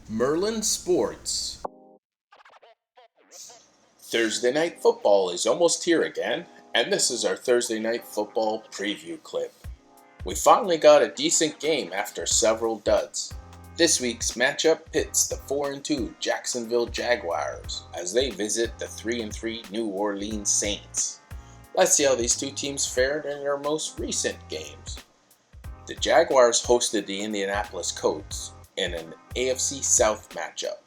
Merlin Sports. Thursday Night Football is almost here again, and this is our Thursday Night Football preview clip. We finally got a decent game after several duds. This week's matchup pits the 4-2 Jacksonville Jaguars as they visit the 3-3 New Orleans Saints. Let's see how these two teams fared in their most recent games. The Jaguars hosted the Indianapolis Colts in an AFC South matchup.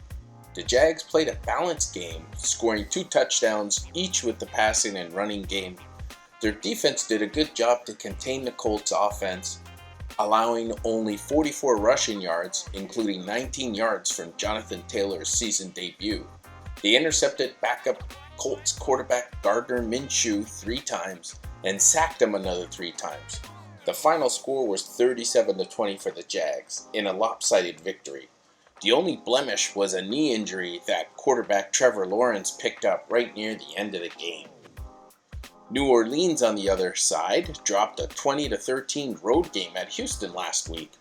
The Jags played a balanced game, scoring 2 touchdowns each with the passing and running game. Their defense did a good job to contain the Colts' offense, allowing only 44 rushing yards, including 19 yards from Jonathan Taylor's season debut. They intercepted backup Colts quarterback Gardner Minshew 3 times and sacked him another 3 times. The final score was 37-20 for the Jags in a lopsided victory. The only blemish was a knee injury that quarterback Trevor Lawrence picked up right near the end of the game. New Orleans, on the other side, dropped a 20-13 road game at Houston last week.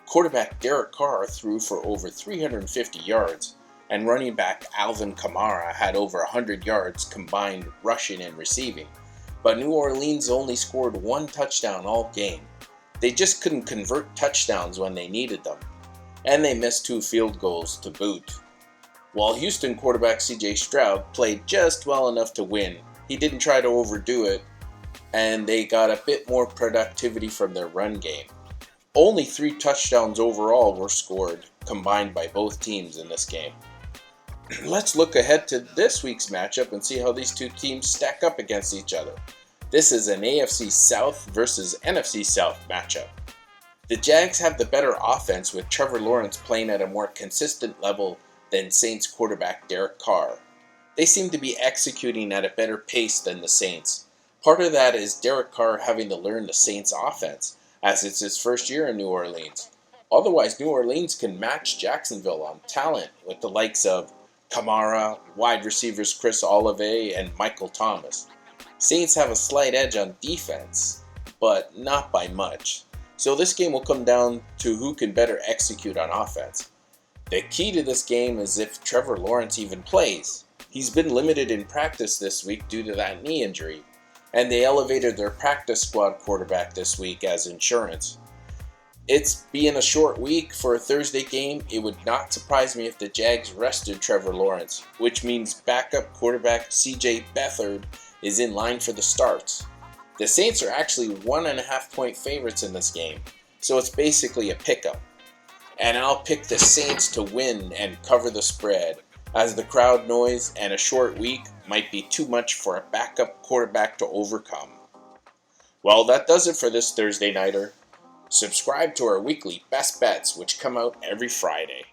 Quarterback Derek Carr threw for over 350 yards, and running back Alvin Kamara had over 100 yards combined rushing and receiving. But New Orleans only scored 1 touchdown all game. They just couldn't convert touchdowns when they needed them, and they missed 2 field goals to boot. While Houston quarterback CJ Stroud played just well enough to win, he didn't try to overdo it, and they got a bit more productivity from their run game. Only 3 touchdowns overall were scored, combined by both teams in this game. Let's look ahead to this week's matchup and see how these two teams stack up against each other. This is an AFC South versus NFC South matchup. The Jags have the better offense, with Trevor Lawrence playing at a more consistent level than Saints quarterback Derek Carr. They seem to be executing at a better pace than the Saints. Part of that is Derek Carr having to learn the Saints offense, as it's his first year in New Orleans. Otherwise, New Orleans can match Jacksonville on talent with the likes of Kamara, wide receivers Chris Olave, and Michael Thomas. Saints have a slight edge on defense, but not by much. So this game will come down to who can better execute on offense. The key to this game is if Trevor Lawrence even plays. He's been limited in practice this week due to that knee injury, and they elevated their practice squad quarterback this week as insurance. It's being a short week for a Thursday game. It would not surprise me if the Jags rested Trevor Lawrence, which means backup quarterback CJ Beathard is in line for the starts. The Saints are actually 1.5 point favorites in this game, so it's basically a pick-up. And I'll pick the Saints to win and cover the spread, as the crowd noise and a short week might be too much for a backup quarterback to overcome. Well, that does it for this Thursday Nighter. Subscribe to our weekly Best Bets, which come out every Friday.